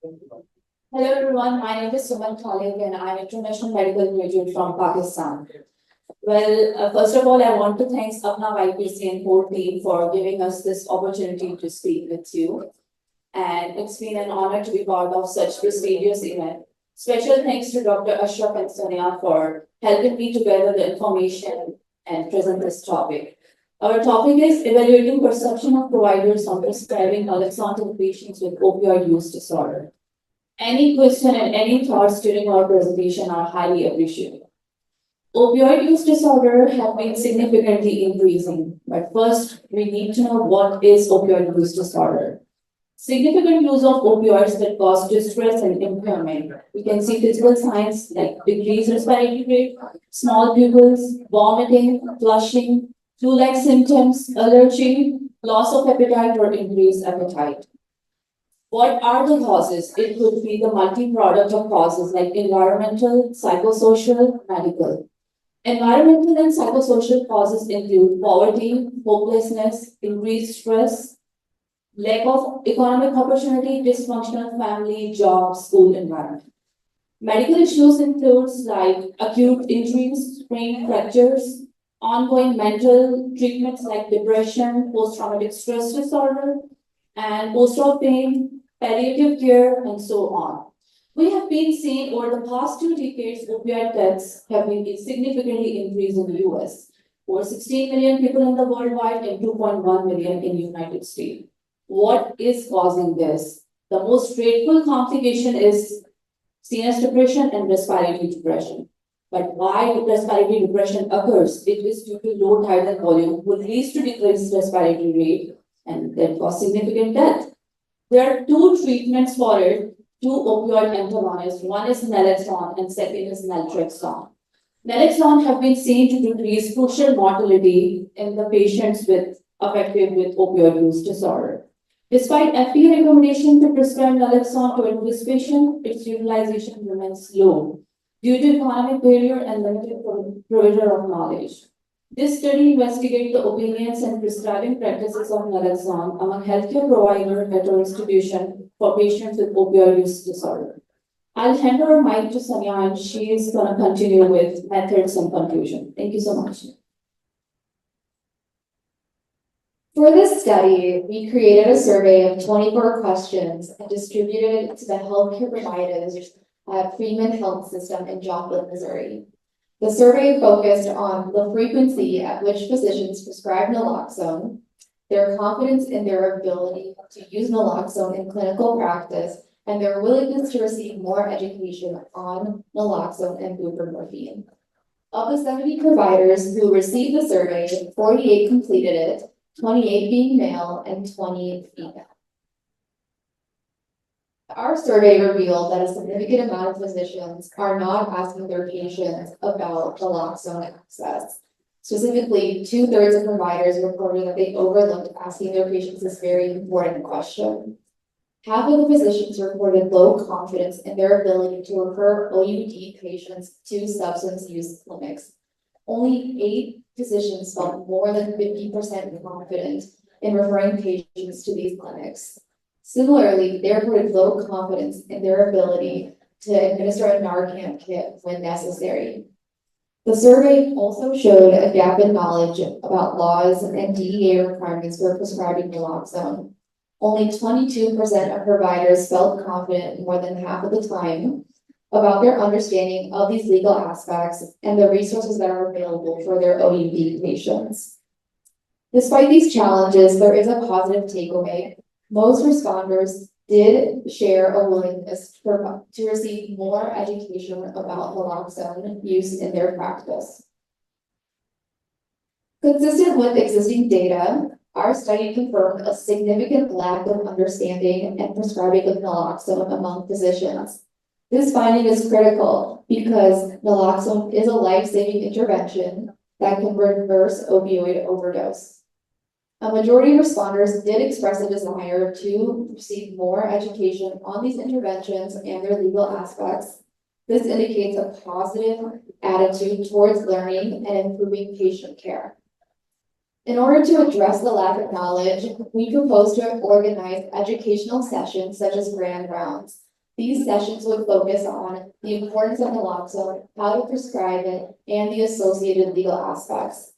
Hello everyone, my name is Suman Khalid and I'm an international medical graduate from Pakistan. First of all, I want to thank APPNA YPC and whole team for giving us this opportunity to speak with you. And it's been an honor to be part of such prestigious event. Special thanks to Dr. Ashraf and Sonia for helping me to gather the information and present this topic. Our topic is evaluating perception of providers on prescribing naloxone to patients with opioid use disorder. Any question and any thoughts during our presentation are highly appreciated. Opioid use disorder have been significantly increasing, but first we need to know what is opioid use disorder. Significant use of opioids that cause distress and impairment. We can see physical signs like decreased respiratory rate, small pupils, vomiting, flushing, flu-like symptoms, allergy, loss of appetite or increased appetite. What are the causes? It could be the multi-product of causes like environmental, psychosocial, medical. Environmental and psychosocial causes include poverty, hopelessness, increased stress, lack of economic opportunity, dysfunctional family, job, school environment. Medical issues includes like acute injuries, sprain fractures, ongoing mental treatments like depression, post-traumatic stress disorder, and post-op pain, palliative care, and so on. We have been seeing over the past 2 decades, opioid deaths have been significantly increased in the US. Over 16 million people in the worldwide and 2.1 million in the United States. What is causing this? The most dreadful complication is CNS depression and respiratory depression. But why respiratory depression occurs? It is due to low tidal volume, which leads to decreased respiratory rate and then cause significant death. There are two treatments for it, two opioid antagonists. One is naloxone and second is naltrexone. Naloxone have been seen to decrease crucial mortality in the patients affected with opioid use disorder. Despite FDA recommendation to prescribe naloxone to this patient, its utilization remains low due to economic barrier and limited provision of knowledge. This study investigated the opinions and prescribing practices of naloxone among healthcare providers at our institution for patients with opioid use disorder. I'll hand over mic to Sonia and she is going to continue with methods and conclusion. Thank you so much. For this study, we created a survey of 24 questions and distributed it to the healthcare providers at Freeman Health System in Joplin, Missouri. The survey focused on the frequency at which physicians prescribe naloxone, their confidence in their ability to use naloxone in clinical practice, and their willingness to receive more education on naloxone and buprenorphine. Of the 70 providers who received the survey, 48 completed it, 28 being male and 20 female. Our survey revealed that a significant amount of physicians are not asking their patients about naloxone access. Specifically, 2/3 of providers reported that they overlooked asking their patients this very important question. Half of the physicians reported low confidence in their ability to refer OUD patients to substance use clinics. Only 8 physicians felt more than 50% confident in referring patients to these clinics. Similarly, they reported low confidence in their ability to administer a Narcan kit when necessary. The survey also showed a gap in knowledge about laws and DEA requirements for prescribing naloxone. Only 22% of providers felt confident more than half of the time about their understanding of these legal aspects and the resources that are available for their OUD patients. Despite these challenges, there is a positive takeaway. Most responders did share a willingness to receive more education about naloxone use in their practice. Consistent with existing data, our study confirmed a significant lack of understanding and prescribing of naloxone among physicians. This finding is critical because naloxone is a life-saving intervention that can reverse opioid overdose. A majority of responders did express a desire to receive more education on these interventions and their legal aspects. This indicates a positive attitude towards learning and improving patient care. In order to address the lack of knowledge, we propose to organize educational sessions such as grand rounds. These sessions would focus on the importance of naloxone, how to prescribe it, and the associated legal aspects.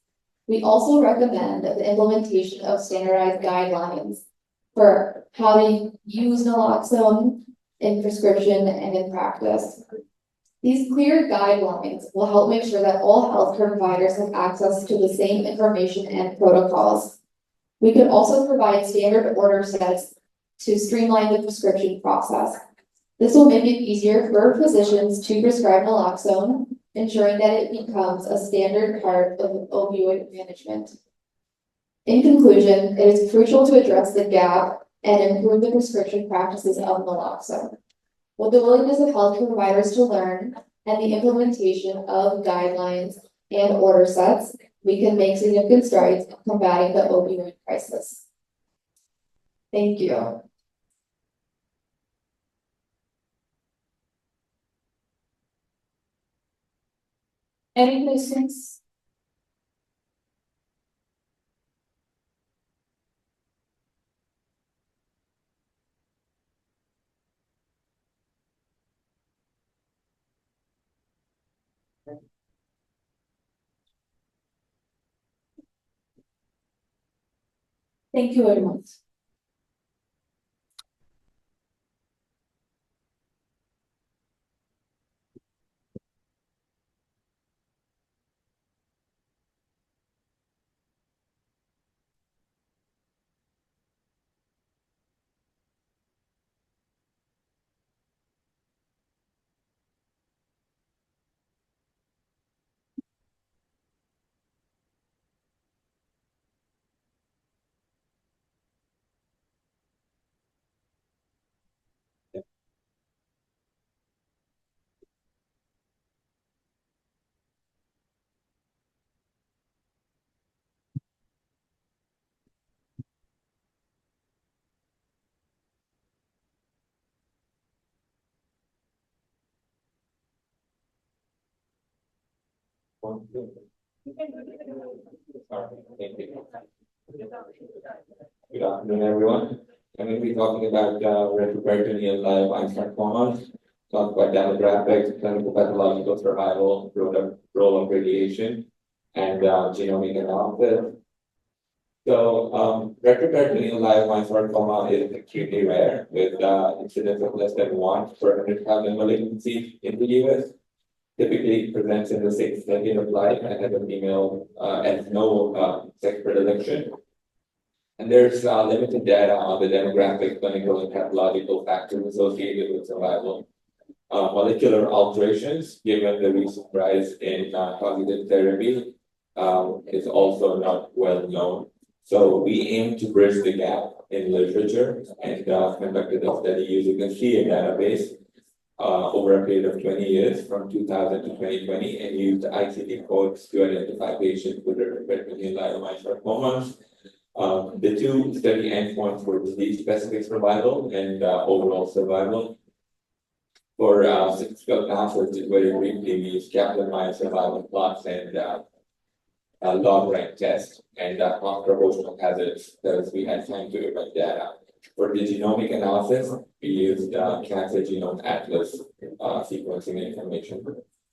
We also recommend the implementation of standardized guidelines for how to use naloxone in prescription and in practice. These clear guidelines will help make sure that all healthcare providers have access to the same information and protocols. We could also provide standard order sets to streamline the prescription process. This will make it easier for physicians to prescribe naloxone, ensuring that it becomes a standard part of opioid management. In conclusion, it is crucial to address the gap and improve the prescription practices of naloxone. With the willingness of healthcare providers to learn and the implementation of guidelines and order sets, we can make significant strides in combating the opioid crisis. Thank you. Any questions? Thank you very much. Thank you. Good afternoon, everyone. I'm going to be talking about retroperitoneal live sarcomas, talk about demographics, clinical pathological survival, role of radiation, and genomic analysis. So, retroperitoneal live sarcoma is extremely rare, with incidence of less than 1 per 100,000 malignancies in the US. Typically presents in the 6th decade of life and has a female and no sex predilection. And there's limited data on the demographic, clinical, and pathological factors associated with survival. Molecular alterations, given the recent rise in targeted therapy, is also not well known. So we aim to bridge the gap in literature and conducted a study using a CA database over a period of 20 years, from 2000 to 2020, and used ICD codes to identify patients with retroperitoneal sarcomas. The two study endpoints were disease-specific survival and overall survival. For statistical analysis, very briefly, we used Kaplan-Meier survival plots and log-rank test and cross proportional hazards, because we had time to evaluate data. For the genomic analysis, we used Cancer Genome Atlas sequencing information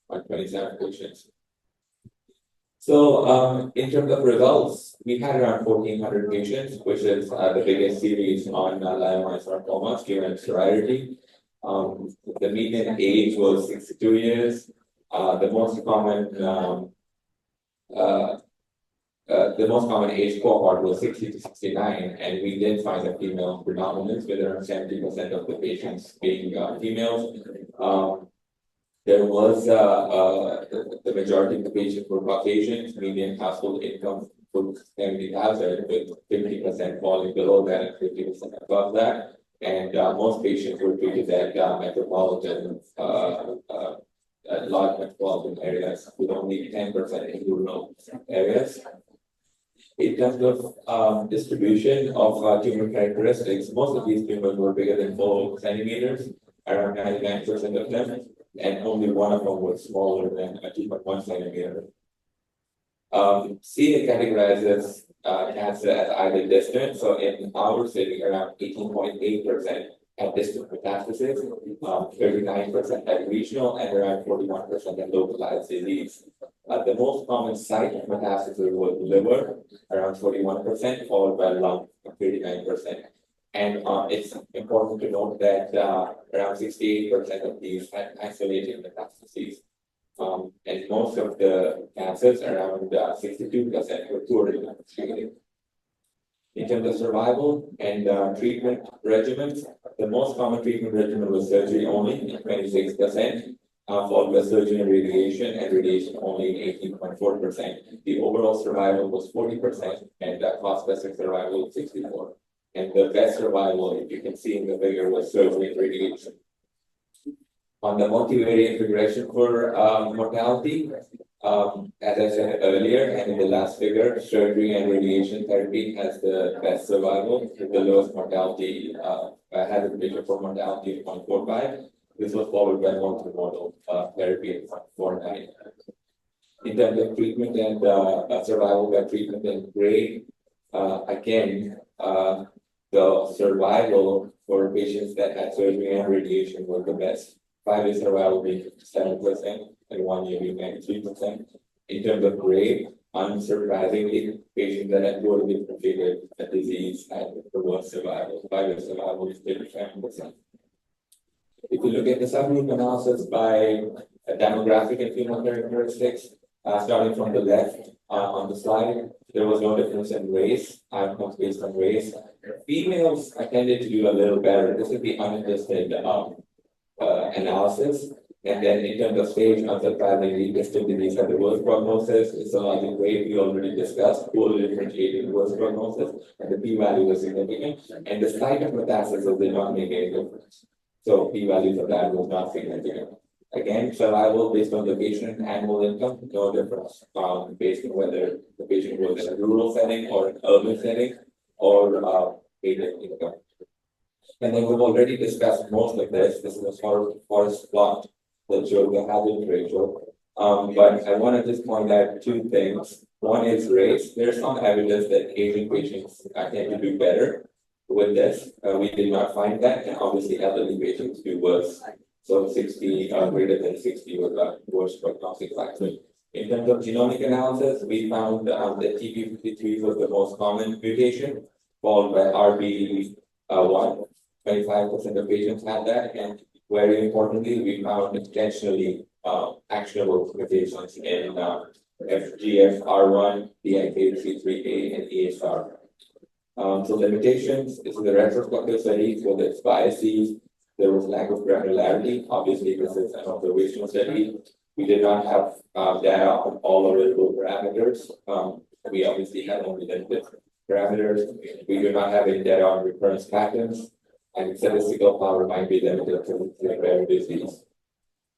on 27 patients. So, in terms of results, we had around 1,400 patients, which is the biggest series on leiomyosarcomas given its rarity. The median age was 62 years. The most common age cohort was 60 to 69, and we did find a female predominance, with around 70% of the patients being females. There was the majority of the patients were Caucasians. Median household income was 70,000, with 50% falling below that and 50% above that. And most patients were treated at metropolitan, large metropolitan areas, with only 10% in rural areas. In terms of distribution of tumor characteristics, most of these tumors were bigger than 4 centimeters, around 99% of them, and only one of them was smaller than 2.1 centimeter. CA categorizes cancer as either distant, so in our city, around 18.8% had distant metastasis, 39% had regional, and around 41% had localized disease. The most common site of metastasis was liver, around 41%, followed by lung, 39%. And it's important to note that around 68% of these had isolated metastases. And most of the cancers, around 62%, were poorly treated. In terms of survival and treatment regimens, the most common treatment regimen was surgery only in 26%, followed by surgery and radiation only in 18.4%. The overall survival was 40%, and cost-specific survival was 64%. And the best survival, if you can see in the figure, was surgery and radiation. On the multivariate regression for mortality, as I said earlier, and in the last figure, surgery and radiation therapy has the best survival with the lowest mortality, hazard ratio for mortality of 0.45. This was followed by multimodal therapy at 0.49. In terms of treatment and survival by treatment and grade, again, the survival for patients that had surgery and radiation was the best. 5-year survival being 7% and 1 year being 93%. In terms of grade, unsurprisingly, patients that had poorly differentiated disease had the worst survival. 5-year survival is 37%. If you look at the subgroup analysis by demographic and female characteristics, starting from the left on the slide, there was no difference in race, outcomes based on race. Females tended to do a little better. This is the unadjusted analysis. And then in terms of stage, unsurprisingly, distant disease had the worst prognosis. Histologic rate we already discussed, poorly differentiated worst prognosis, and the p-value was significant. And the site of metastasis did not make any difference. So p-value for that was not significant. Again, survival based on location and annual income, no difference based on whether the patient was in a rural setting or an urban setting or paid income. And then we've already discussed most of this. This is a forest plot that shows the hazard ratio. But I want to just point out two things. One is race. There's some evidence that Asian patients tend to do better with this. We did not find that, and obviously elderly patients do worse. So 60, greater than 60 was the worst prognostic factor. In terms of genomic analysis, we found that TP53 was the most common mutation, followed by RB1. 25% of patients had that, and very importantly, we found intentionally actionable mutations in FGFR1, DIK3A, and ESR. So the mutations, this is a retrospective study, so there's biases, there was lack of granularity. Obviously, this is an observational study. We did not have data on all available parameters. We obviously had only limited parameters. We do not have any data on recurrence patterns, and statistical power might be limited to rare disease.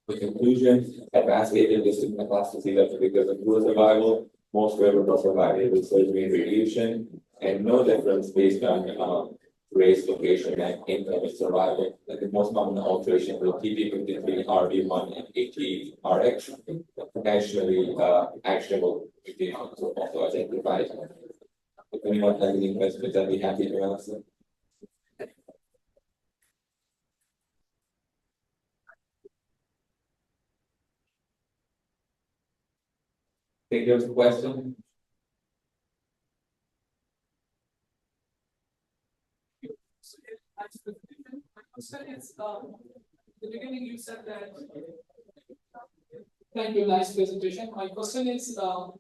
The conclusion, advanced age distant metastases are because of poor survival, most favorable survival with surgery and radiation, and no difference based on race, location, and income in survival. The most common alteration will TP53, RB1, and ATRX, potentially actionable mutations were also identified. If anyone has any questions, I'd be happy to answer. Think there's a question? The beginning you said that. Thank you, nice presentation. My question is,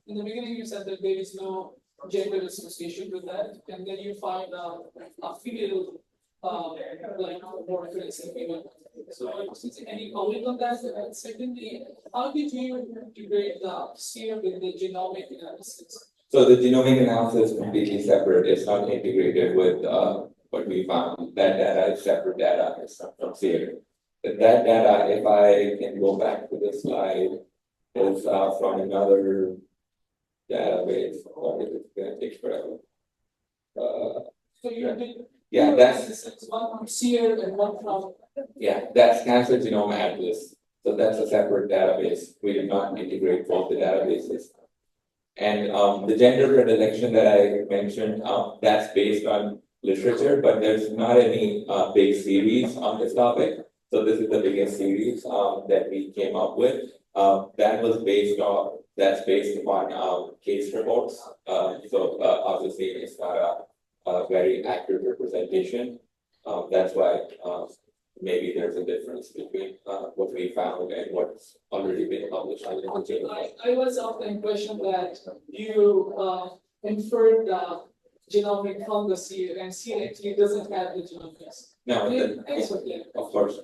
in the beginning you said that there is no gender association with that, and then you find a field like more difference in women. So any comment on that? And secondly, how did you integrate the SEER with the genomic analysis? So the genomic analysis is completely separate. It's not integrated with what we found. That data is separate data. It's not from SEER. But that data, if I can go back to the slide, is from another database. It's going to take forever. So you did. Yeah, that's one from SEER and one from. Yeah, that's Cancer Genome Atlas. So that's a separate database. We did not integrate both the databases. And the gender predilection that I mentioned, that's based on literature, but there's not any big series on this topic. So this is the biggest series that we came up with. That's based upon case reports. So obviously it's not a very accurate representation. That's why maybe there's a difference between what we found and what's already been published. I was of the impression that you inferred genomic from the seed, and seed actually doesn't have the genomics. No, of course.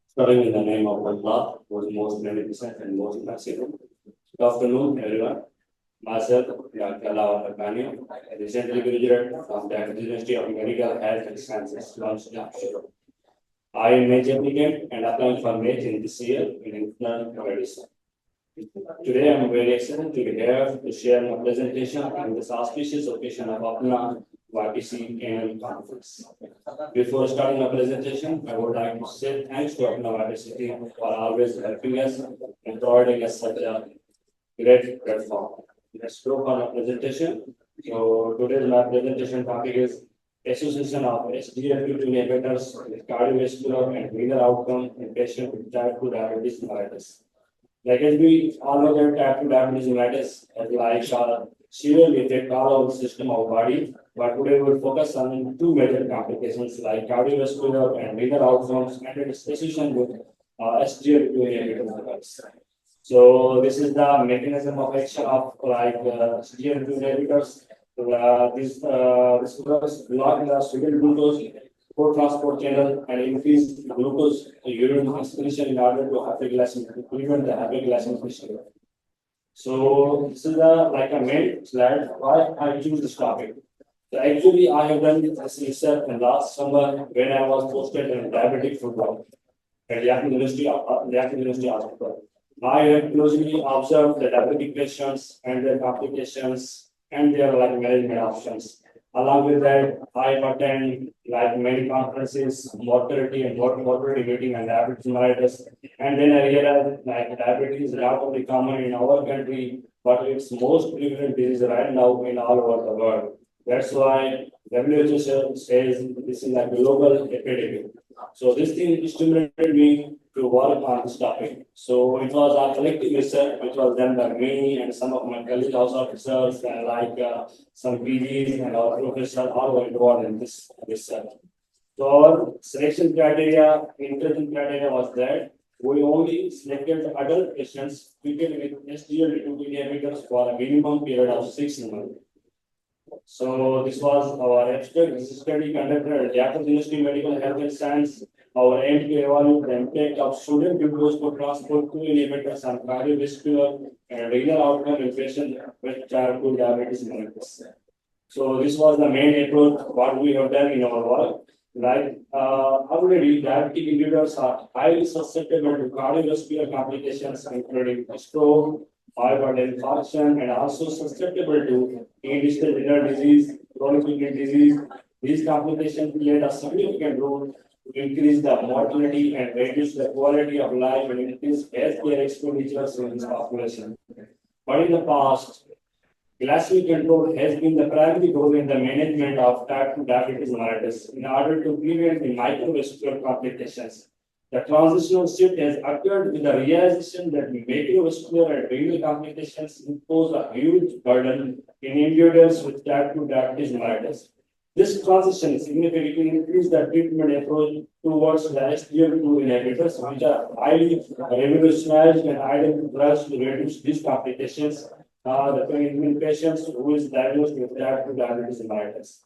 Starting in the name of Allah, who is most beneficent and most merciful. Good afternoon, everyone. Myself, Dr. APPNA, recently graduated from the University of Medical Health and Sciences, London. I am major applicant and applying for MATE in this year in internal medicine. Today, I am very excited to be here to share my presentation on this auspicious occasion of APPNA YPC annual conference. Before starting my presentation, I would like to say thanks to APPNA YPC for always helping us and providing us such a great platform. Let's go for my presentation. So today's my presentation topic is association of SGLT2 inhibitors with cardiovascular and renal outcome in patients with type 2 diabetes mellitus. Like as we all know that type 2 diabetes mellitus is like severely affect all our system of body, but today we will focus on two major complications like cardiovascular and renal outcomes and its association with SGLT2 inhibitors. So this is the mechanism of action of like SGLT2 inhibitors. This drugs block the sodium glucose transport channel and increase glucose urine excretion in order to hyperglycemia, to prevent the hyperglycemic issue. So this is like a main slide why I choose this topic. So actually I have done this research in last summer when I was posted in diabetic football at Yale University Hospital. I have closely observed the diabetic patients and their complications and their like management options. Along with that, I attend like many conferences, mortality and morbidity meeting and diabetes mellitus. And then I realized like diabetes is not only common in our country, but it's most prevalent disease right now in all over the world. That's why WHO says this is a global epidemic. So this thing stimulated me to work on this topic. So it was a collective research which was done by me and some of my college house officers and like some PGs and our professors all were involved in this research. So our selection criteria, inclusion criteria was that we only selected adult patients treated with SGLT2 inhibitors for a minimum period of 6 months. So this was our abstract. This is study conducted at Yale University Medical Health and Science. Our aim to evaluate the impact of sodium glucose transport 2 inhibitors on cardiovascular and renal outcome in patients with type 2 diabetes mellitus. So this was the main approach what we have done in our work. Like already diabetic individuals are highly susceptible to cardiovascular complications including stroke, myocardial infarction, and also susceptible to interstitial renal disease, chronic kidney disease. These complications played a significant role to increase the mortality and reduce the quality of life and increase healthcare expenditures in this population. But in the past, glycemic control has been the primary goal in the management of type 2 diabetes mellitus in order to prevent the microvascular complications. The transitional shift has occurred with the realization that macrovascular and renal complications impose a huge burden in individuals with type 2 diabetes mellitus. This transition significantly increased the treatment approach towards the SGLT2 inhibitors, which are highly revolutionized and ideal drugs to reduce these complications. the 20 patients who is diagnosed with type 2 diabetes mellitus.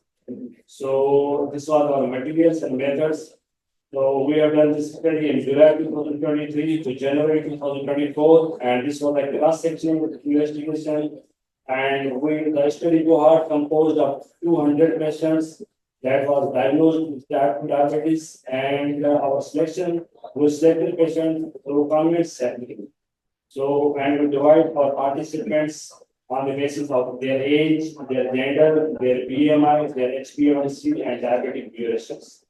So this was our materials and methods. So we have done this study in July 2023 to January 2024, and this was a cross-sectional investigation. And the study cohort composed of 200 patients that was diagnosed with type 2 diabetes, and our selection, we selected patients through convent sampling. So, and we divide our participants on the basis of their age, their gender, their BMI, their HbA1c, and diabetic durations.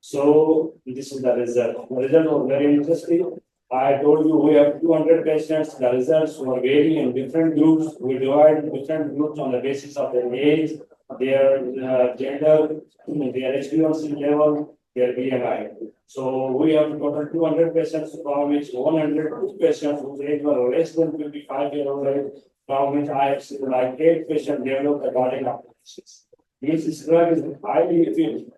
So this is the result. The result was very interesting. I told you we have 200 patients. The results were varying in different groups. We divide different groups on the basis of their age, their gender, their HbA1c level, their BMI. So we have total 200 patients, from which 102 patients whose age were less than 55 years old, from which I have seen like 8 patients developed cardiac complications. This drug is highly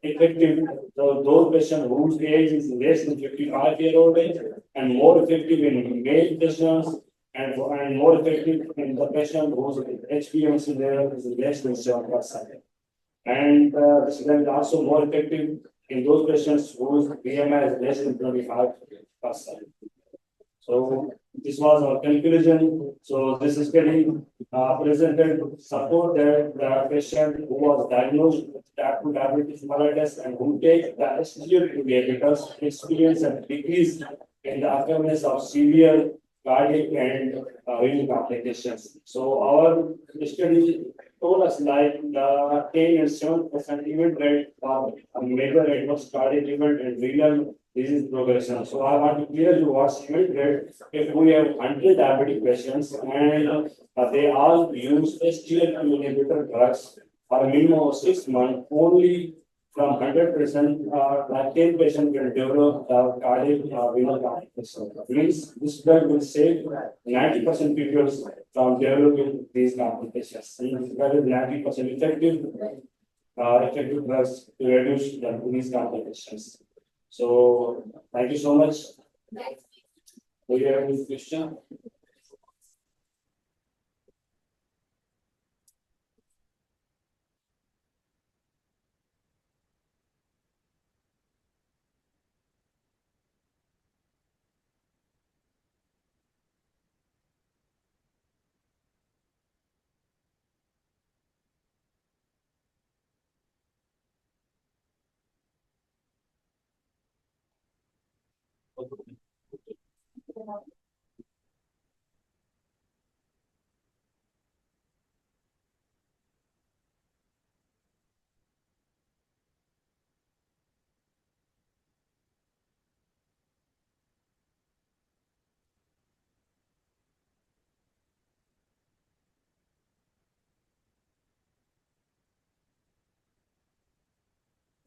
effective. So those patients whose age is less than 55 years old age, and more effective in male patients, and more effective in the patient whose HbA1c level is less than 7%. And this drug is also more effective in those patients whose BMI is less than 25%. So this was our conclusion. So this study presented support that the patient who was diagnosed with type 2 diabetes mellitus and who take the SGLT inhibitors experience a decrease in the occurrence of severe cardiac and renal complications. So our study told us like the 10 and 7% event rate for a major adverse cardiac event and renal disease progression. So I want to clear you what's event rate. If we have 100 diabetic patients and they all use SGLT inhibitor drugs for a minimum of 6 months, only from 100%, like 10 patients will develop cardiac renal complications. Means this drug will save 90% people from developing these complications. This drug is 90% effective drugs to reduce these complications. So thank you so much. Do you have any question?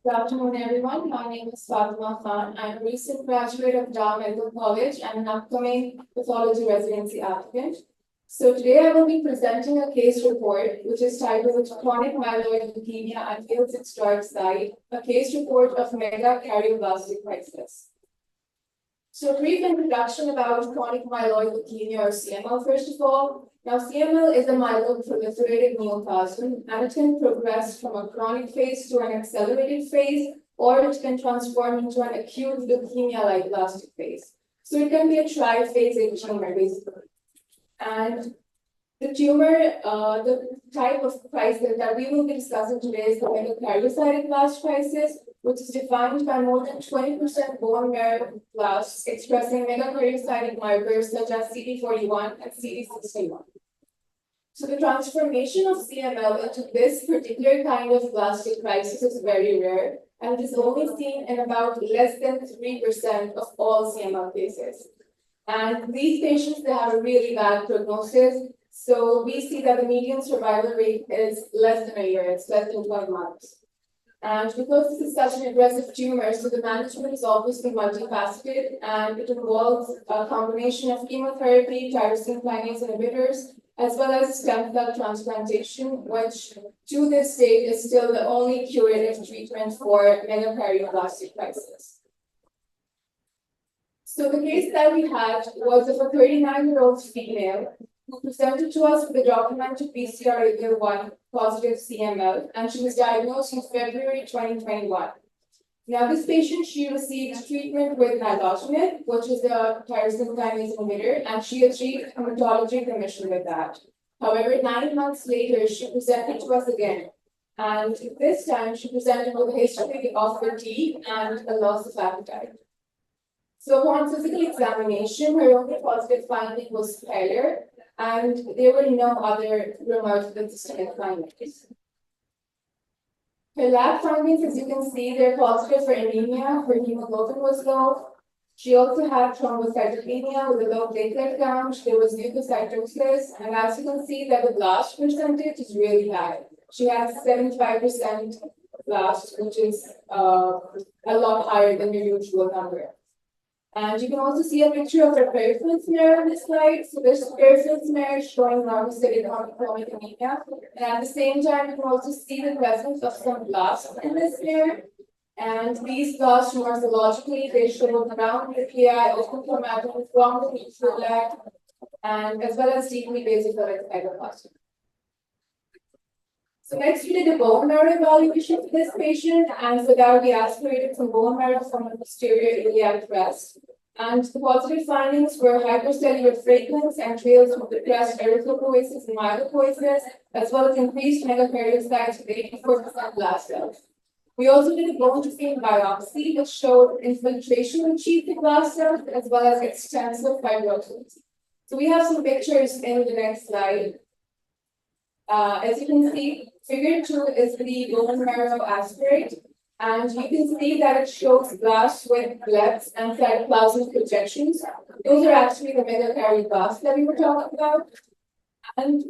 Good afternoon, everyone. My name is Fatima Khan. I'm a recent graduate of Dow Medical College and an upcoming pathology residency applicant. So today I will be presenting a case report, which is titled Chronic Myeloid Leukemia and Fails its Dark Side, a case report of mega cardiovascular crisis. So a brief introduction about chronic myeloid leukemia or CML first of all. Now CML is a myeloproliferative neoplasm and it can progress from a chronic phase to an accelerated phase, or it can transform into an acute leukemia-like blastic phase. So it can be a tri-phase tumor basically. And the tumor, the type of crisis that we will be discussing today is the megakaryocytic blast crisis, which is defined by more than 20% bone marrow blasts expressing megakaryocytic markers such as CD41 and CD61. So the transformation of CML into this particular kind of blastic crisis is very rare, and it is only seen in about less than 3% of all CML cases. And these patients, they have a really bad prognosis. So we see that the median survival rate is less than a year, it's less than 12 months. And because this is such an aggressive tumor, so the management is obviously multifaceted, and it involves a combination of chemotherapy, tyrosine kinase inhibitors, as well as stem cell transplantation, which to this date is still the only curative treatment for megakaryocytic crisis. So the case that we had was of a 39-year-old female who presented to us with a documented PCR-1 positive CML, and she was diagnosed in February 2021. Now, this patient, she received treatment with nilotinib, which is a tyrosine kinase inhibitor, and she achieved hematologic remission with that. However, 9 months later, she presented to us again. And this time, she presented with a history of fatigue and a loss of appetite. So upon physical examination, her only positive finding was failure, and there were no other remarkable systemic findings. Her lab findings, as you can see, they're positive for anemia, her hemoglobin was low. She also had thrombocytopenia with a low platelet count, there was leukocytosis, and as you can see that the blast percentage is really high. She has 75% blast, which is a lot higher than your usual number. And you can also see a picture of her peripheral smear on this slide. So this peripheral smear is showing normocytic chronic anemia. And at the same time, you can also see the presence of some blasts in this smear. And these blasts morphologically, they show brown nuclei, open chromatin from the nucleoli, and as well as deeply basophilic cytoplasm. So next we did a bone marrow evaluation for this patient, and for that we aspirated some bone marrow from a posterior iliac crest. And the positive findings were hypercellular fragments and trails of depressed erythropoiesis and myelopoiesis, as well as increased megakaryocytes with 84% blast cells. We also did a bone to vein biopsy, which showed infiltration of chief blast cells, as well as extensive fibrosis. So we have some pictures in the next slide. As you can see, figure 2 is the bone marrow aspirate, and you can see that it shows blasts with blebs and cytoplasmic projections. Those are actually the megakaryocyte blasts that we were talking about. And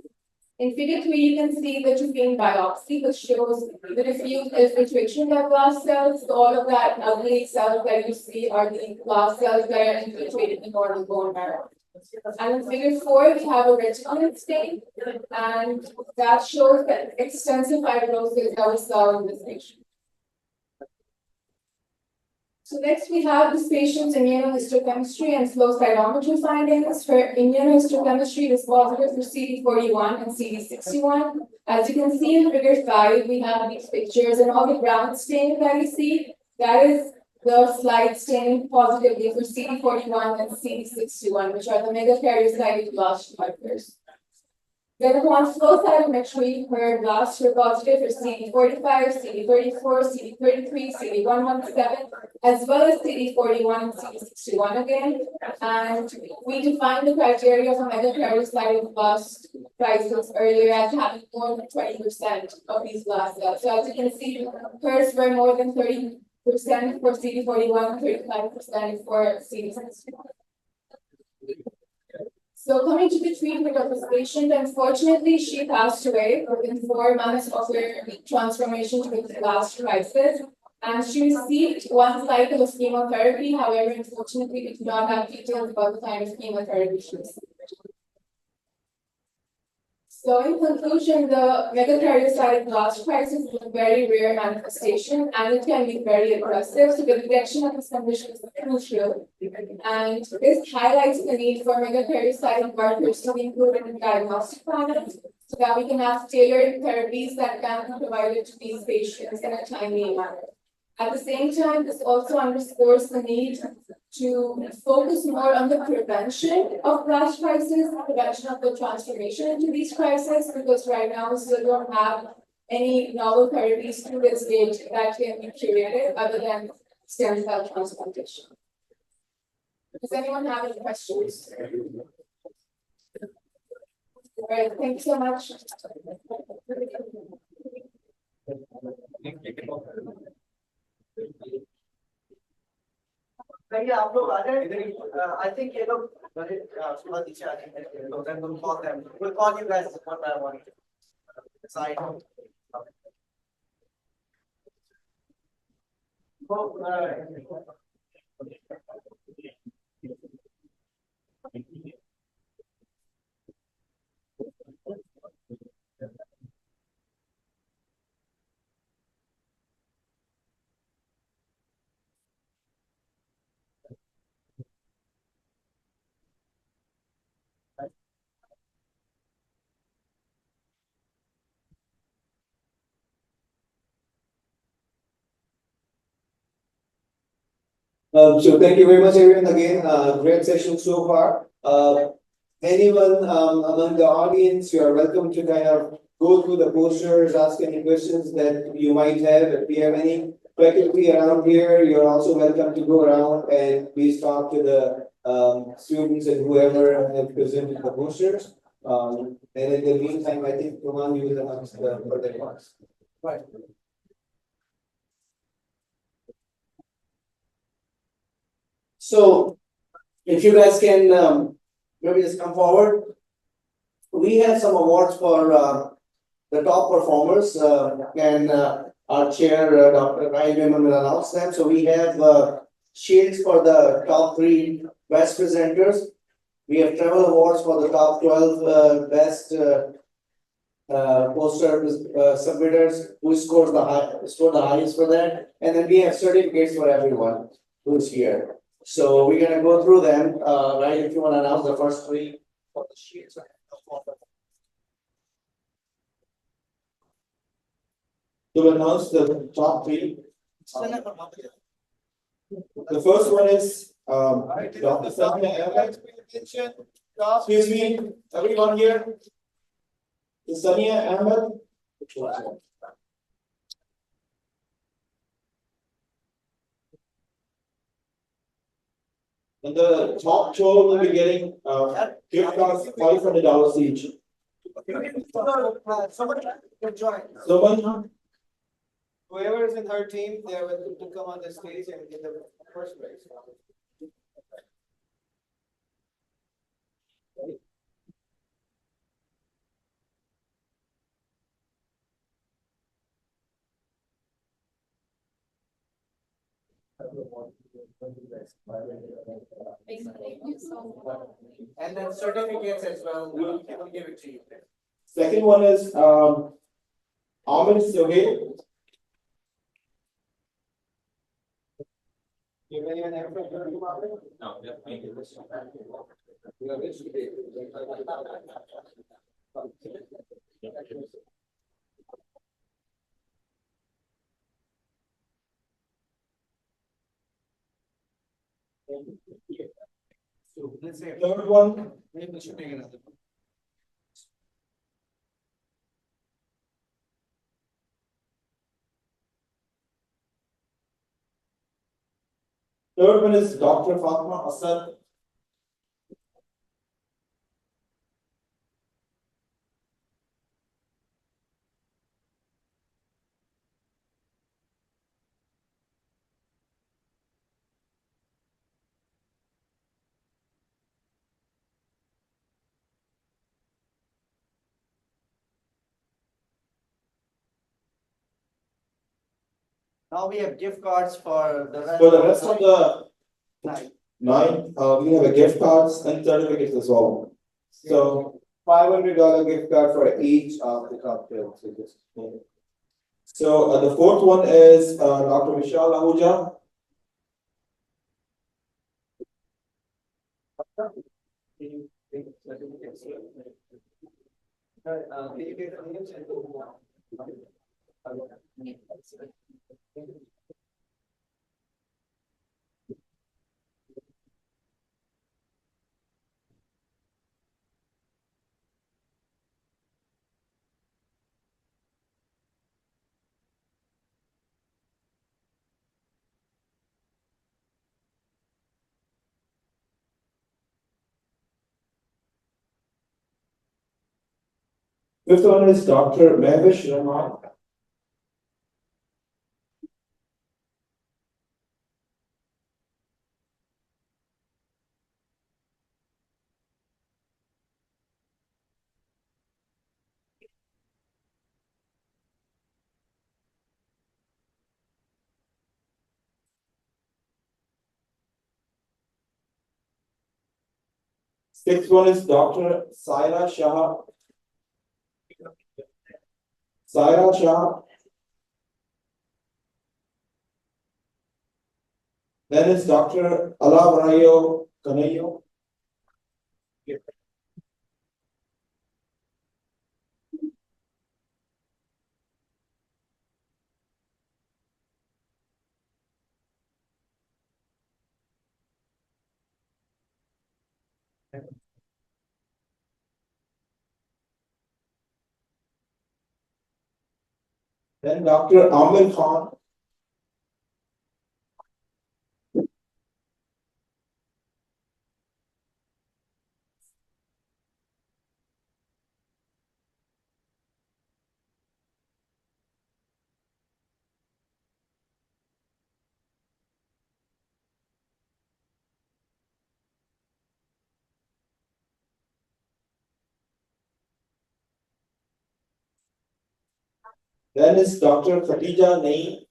in figure 3, you can see the vein biopsy, which shows the diffuse infiltration of blast cells. So all of that ugly cells that you see are the blast cells that are infiltrated in normal bone marrow. And in figure 4, we have a retinal stain, and that shows that extensive fibrosis that we saw in this patient. So next we have this patient's immunohistochemistry and flow cytometry findings. For immunohistochemistry, this positive for CD41 and CD61. As you can see in figure 5, we have these pictures, and all the brown stain that you see, that is the slide staining positively for CD41 and CD61, which are the megakaryocytic blast markers. Then upon flow cytometry, her blasts were positive for CD45, CD34, CD33, CD117, as well as CD41 and CD61 again. And we defined the criteria for megakaryocytic blast crisis earlier as having more than 20% of these blast cells. So as you can see, hers were more than 30% for CD41, 35% for CD61. So coming to the treatment of this patient, unfortunately, she passed away within 4 months of her transformation to the blast crisis. And she received 1 cycle of chemotherapy. However, unfortunately, we do not have details about the kind of chemotherapy she received. So in conclusion, the megakaryocytic blast crisis is a very rare manifestation, and it can be very aggressive. So the detection of this condition is crucial. And this highlights the need for megakaryocytic markers to be included in diagnostic panels, so that we can have tailored therapies that can be provided to these patients in a timely manner. At the same time, this also underscores the need to focus more on the prevention of blast crisis, prevention of the transformation into these crises, because right now we still don't have any novel therapies to this date that can be curated other than stem cell transplantation. Does anyone have any questions? All right, thank you so much. भैया आप लोग आ जाए I think ये लोग सुबह नीचे आ जाएंगे तो then we'll call them. We'll call you guys one by one. Side. So thank you very much, everyone. Again, great session so far. Anyone among the audience, you are welcome to kind of go through the posters, ask any questions that you might have. If we have any faculty around here, you're also welcome to go around and please talk to the students and whoever have presented the posters. And in the meantime, I think Kuman, you will announce the further remarks. Right. So if you guys can maybe just come forward. We have some awards for the top performers and our chair, Dr. Ryan Raymond will announce them. So we have shields for the top 3 best presenters. We have travel awards for the top 12 best poster submitters who scored the highest for that. And then we have certificates for everyone who's here. So we're gonna go through them, right? If you want to announce the first 3 for the sheets. To announce the top 3. The first one is Dr. Samia Ahmed. Excuse me, everyone here. Is Samia Ahmed? And the top 12 will be getting gift cards $500 each. Someone can join. Someone? Whoever is in her team, they are welcome to come on the stage and get the first prize. And then certificates as well, we'll give it to you. Second one is Ahmed Sohail. You have anyone ever heard about it? No, yeah, thank you. So let's say. Third one, Maybe we should take another. third one is Dr. Fatma Asad. Now we have gift cards for the rest. For the rest of the night. 9, we have a gift cards and certificates as well. So $500 gift card for each of the cocktails. So the fourth one is Dr. Vishal Ahuja. Can you get the names and Fifth one is Dr. Mehvish Rahman. Sixth one is Dr. Saira Shah. Saira Shah. Then is Dr. Alavarayo Canayo. Then Dr. Amir Khan. Then is Dr. Khatija Naeem.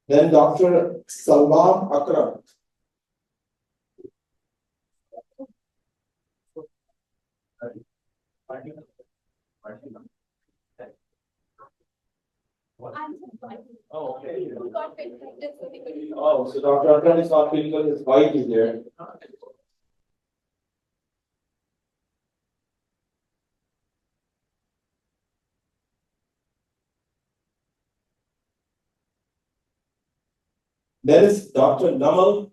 Then Dr. Salman Akram. Oh, okay. Oh, so Dr. Akram is not clinical, his wife is there. There is Dr. Namal.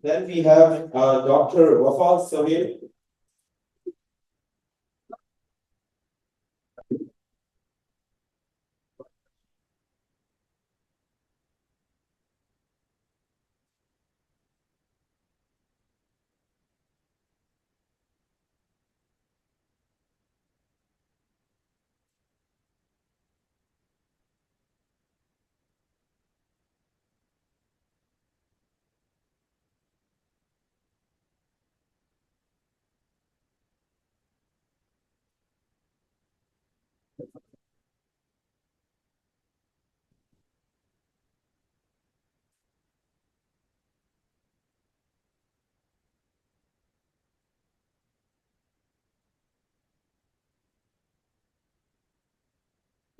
Then we have Dr. Wafal Sahil.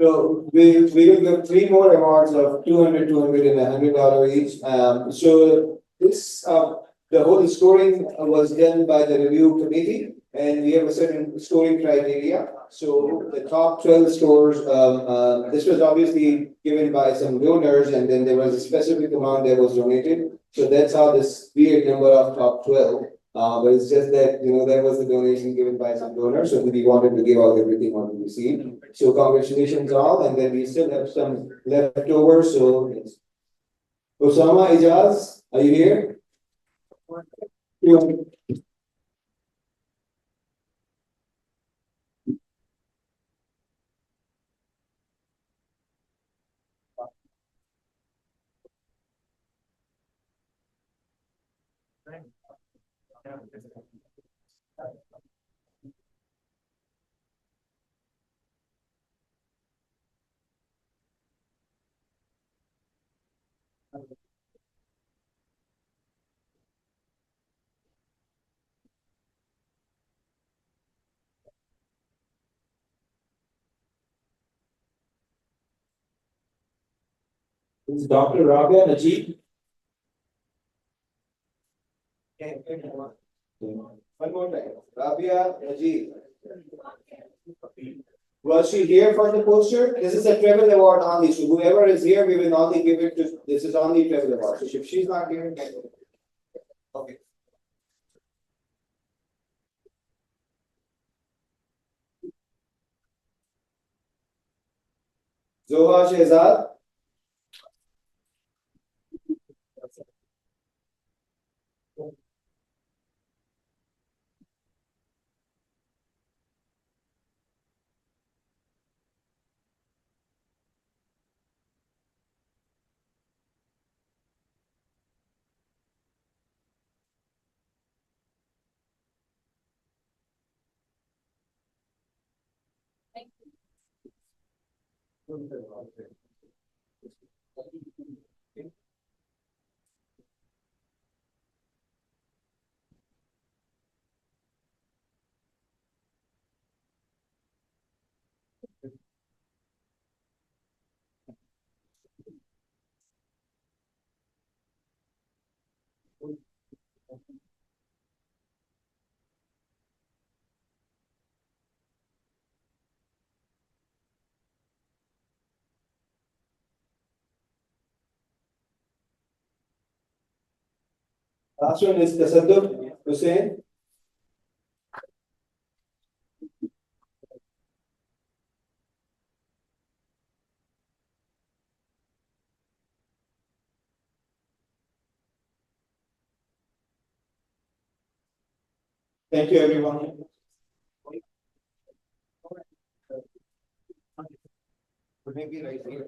So we will give three more awards of 200, 200, and $100 each. So this the whole scoring was done by the review committee, and we have a certain scoring criteria. So the top 12 scores, this was obviously given by some donors, and then there was a specific amount that was donated. So that's how this weird number of top 12. But it's just that, there was a donation given by some donors, so we wanted to give out everything what we received. So congratulations all, and then we still have some leftovers, so it's Osama Ijaz, are you here? You- It's Dr. Rabia Najib. One more time, Rabia Najib. Was she here for the poster? This is a travel award only, so whoever is here, we will only give it to, this is only travel award, so if she's not here, then. Okay. Zoha Shehzad. Last one is Tasadduk Hussain. Thank you, everyone. Maybe right here.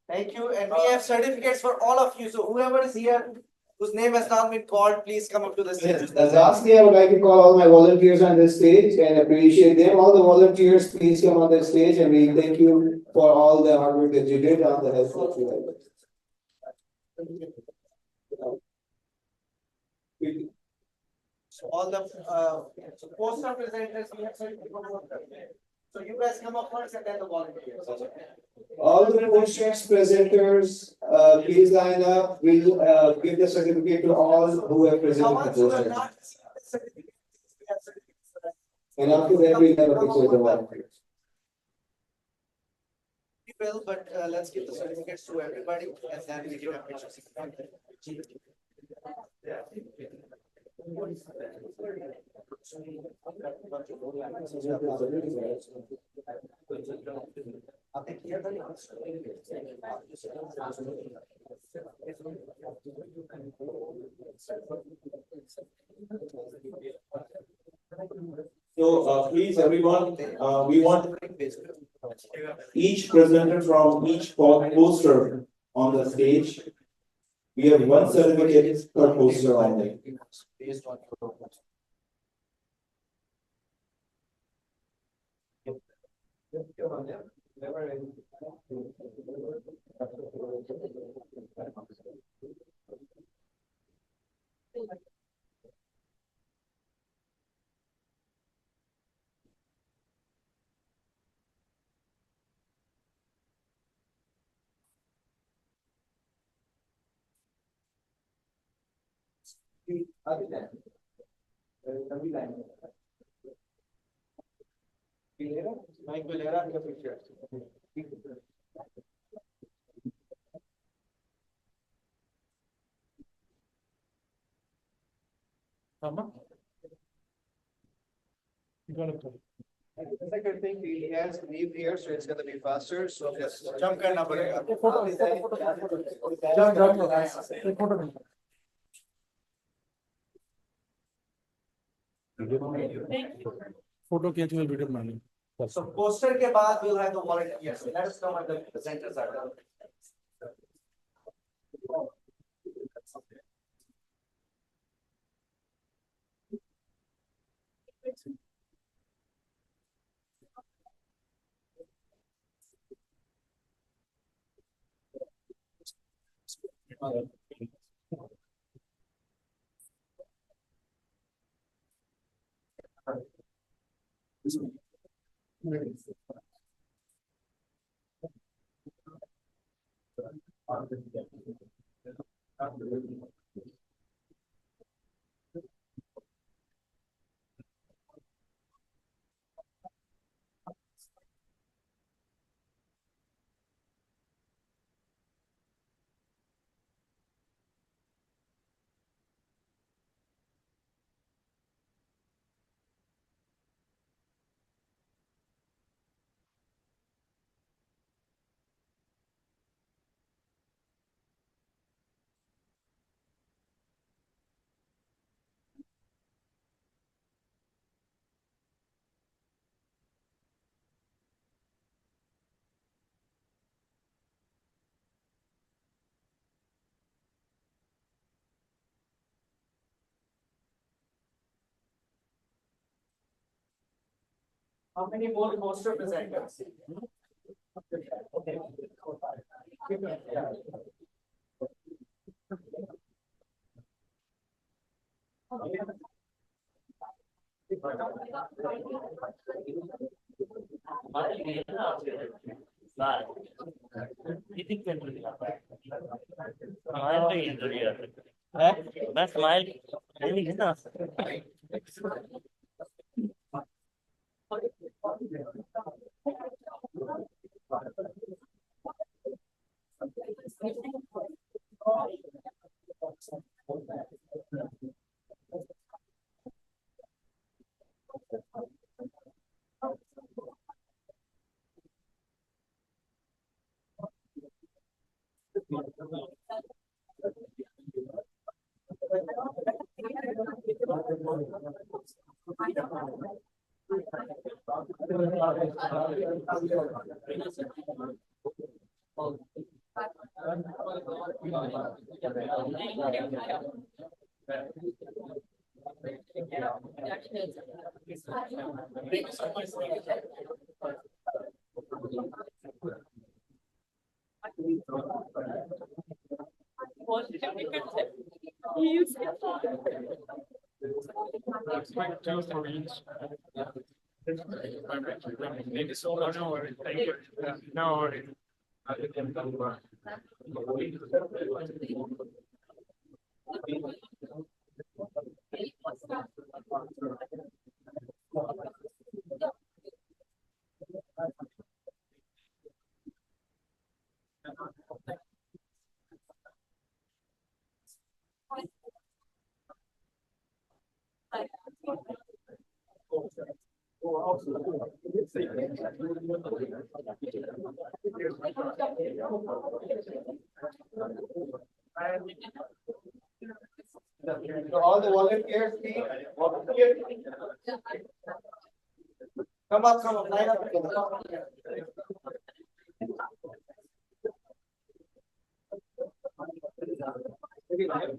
Thank you, and we have certificates for all of you, so whoever is here, whose name has not been called, please come up to the stage. Lastly, I would like to call all my volunteers on the stage and appreciate them. All the volunteers, please come on the stage, and we thank you for all the hard work that you did on the health that you had. So all the so poster presenters, we have certificates. So you guys come up first and then the volunteers. All the posters, presenters, please line up. We'll give the certificate to all who have The presented the ones who have posters. not received the certificates, we have certificates for that. And after that, we'll have a picture of the volunteers. We will, but let's give the certificates to everybody and then we give a picture. So, please, everyone, we want each presenter from each poster on the stage. We have one certificate per poster only. Based on your The second thing, he has to leave here, so it's gonna be faster, so just jump करना पड़ेगा. Photo खींच में video बनानी So poster के बाद we'll have the volunteers. Let us know when the presenters are done. How many more poster presenters? मैं smile नहीं है ना No. So all the volunteers, please, volunteers. Come up, line up.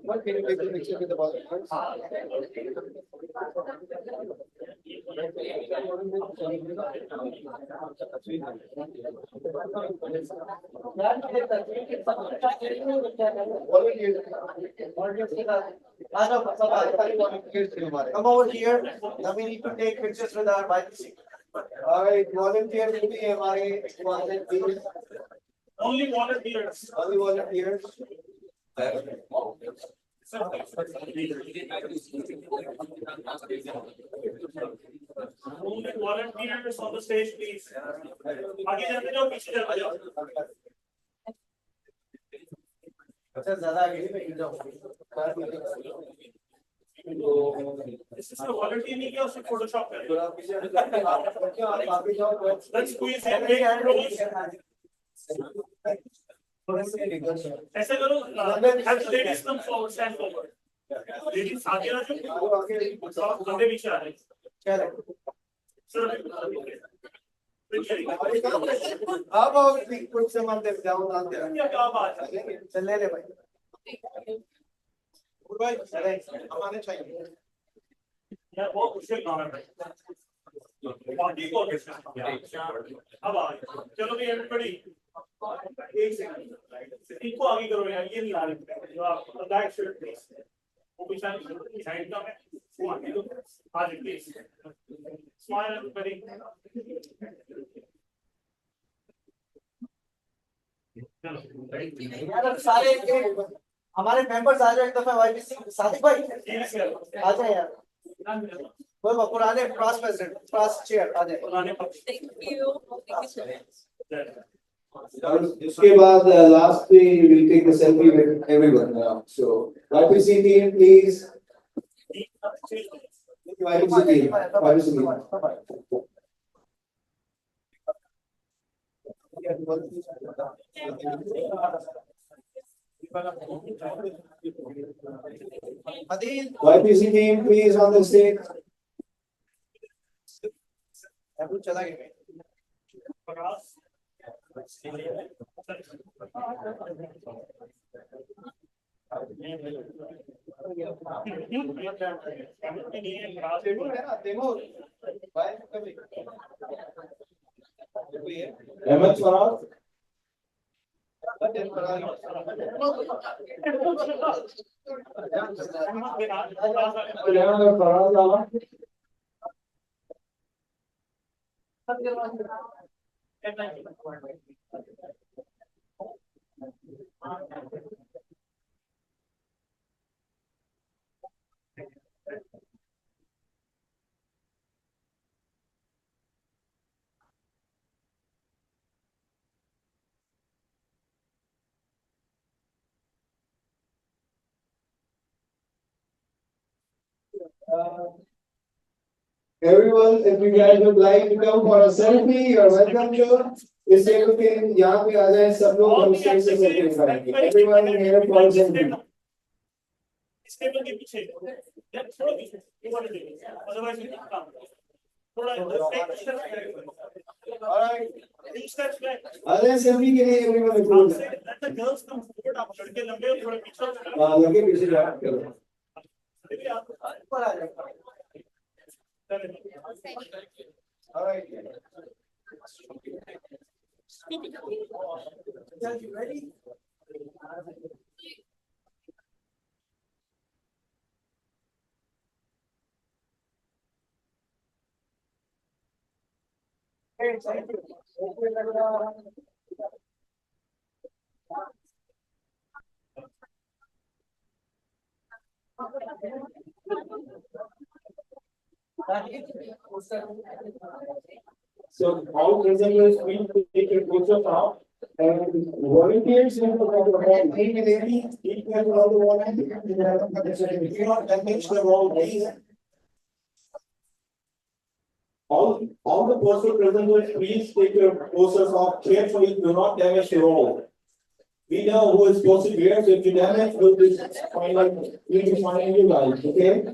What can you take the picture with the volunteers? Come over here. Now we need to take pictures with our YPC. All right, volunteers will be volunteers. Only volunteers. Only volunteers. Only volunteers on the stage, please. आगे जाते जाओ, पीछे जाते जाओ. अच्छा ज़्यादा आगे नहीं बैठ जाओ. This is the volunteer नहीं किया, उसको Photoshop कर. आप जाओ. Let's squeeze in big hand rolls. ऐसे करो, have the ladies come forward, stand forward. Ladies आगे आ जाओ, बंदे पीछे आ रहे हैं. अब कुछ से मत जाओ ना क्या बात है? चल ले भाई. भाई हमारे चाहिए. यार बहुत मुश्किल काम है. बाकी को अब आ चलो भी एवरीबॉडी एक सेकंड इनको आगे करो यार, ये नहीं आ रहे जो आप बैक शर्ट प्लीज वो पीछे साइड का है वो आगे दो आज प्लीज स्माइल एवरीबॉडी. यार सारे हमारे मेंबर्स आ जाओ एक दफा YPC. सादिक भाई आ जाए यार. वो पुराने पास प्रेसिडेंट पास चेयर आ जाए. उसके बाद last we will take a selfie with everyone now. So YPC team, please. YPC team. YPC team. YPC team, please on the stage. चला गया. Ahmed Farad. Everyone, if you guys would like to come for a selfie, you're welcome to. इस table के यहाँ पे आ जाए सब लोग हम स्टेज से सेल्फी करेंगे. Everyone here for a selfie. इस टेबल के पीछे यार थोड़ा पीछे ये वाले देखिए अदरवाइज ये काम थोड़ा Alright. two steps back आ जाए selfie के लिए everyone approach. let the girls come forward आप लड़के लंबे और थोड़ा पीछे लड़के पीछे जाओ चलो. देखिए आप Alright. Ready? So all presenters will take your photos off and volunteers will go ahead, take it in, take care of all the volunteers. If you not damage the wall, please. All the poster presenters, please take your posters off carefully, do not damage the wall. We know who is supposed to be here, so if you damage, we'll be finding you guys, okay?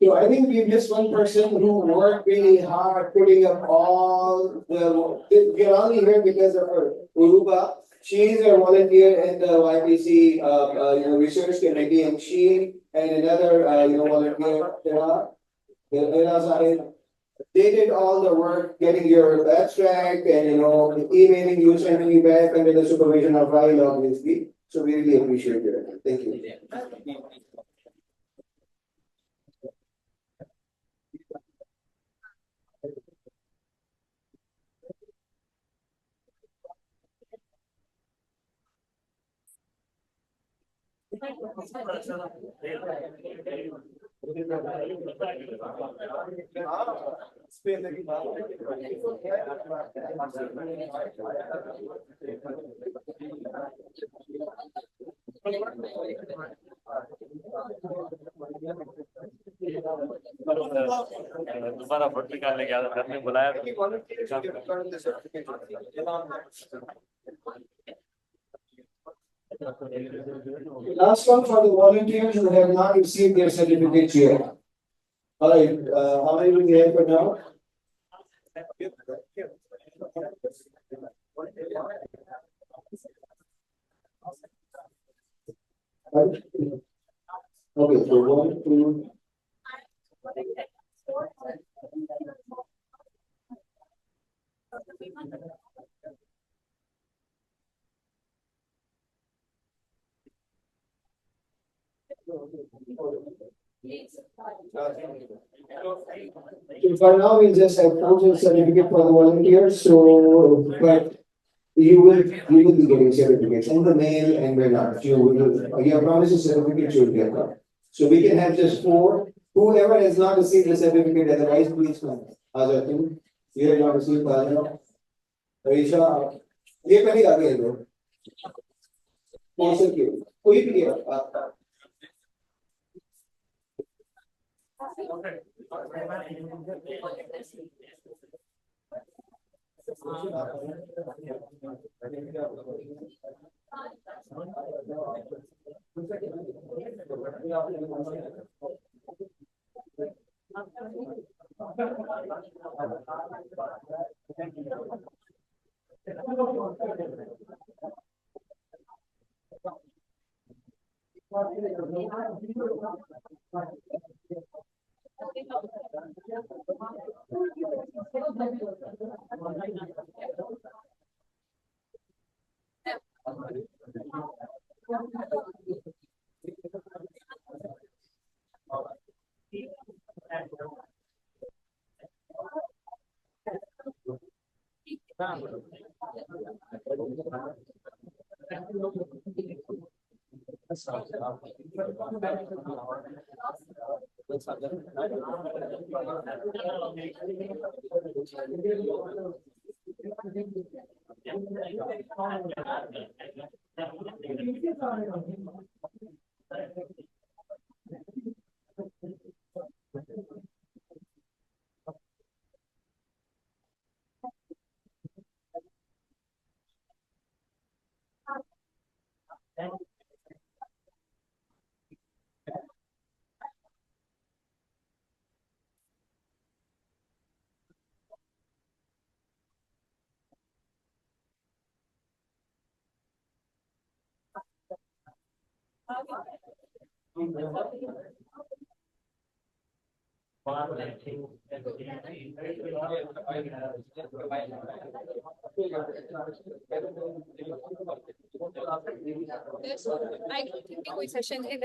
So I think we missed one person who worked really hard, putting up all the, we're only here because of her, Uruba. She's a volunteer in the YPC, research committee, and she and another, volunteer, they did all the work, getting your abstract and, emailing you, sending you back under the supervision of Rahil, obviously. So we really appreciate your effort. Thank you. दोबारा photo निकालने गया था, घर में बुलाया Last one for the volunteers who have not received their certificates yet. All right, how many do we have for now? Right. Okay, so 1, 2. So for now, we just have council certificate for the volunteers, so, but you will be getting certificates in the mail and by not, you will, your promises certificate should get them. So we can have just 4, whoever has not received the certificate, otherwise please come. Azatun, you have not received, Azatun. Aisha, ये पहले आ गए लोग कौन के कोई भी I don't think कोई session है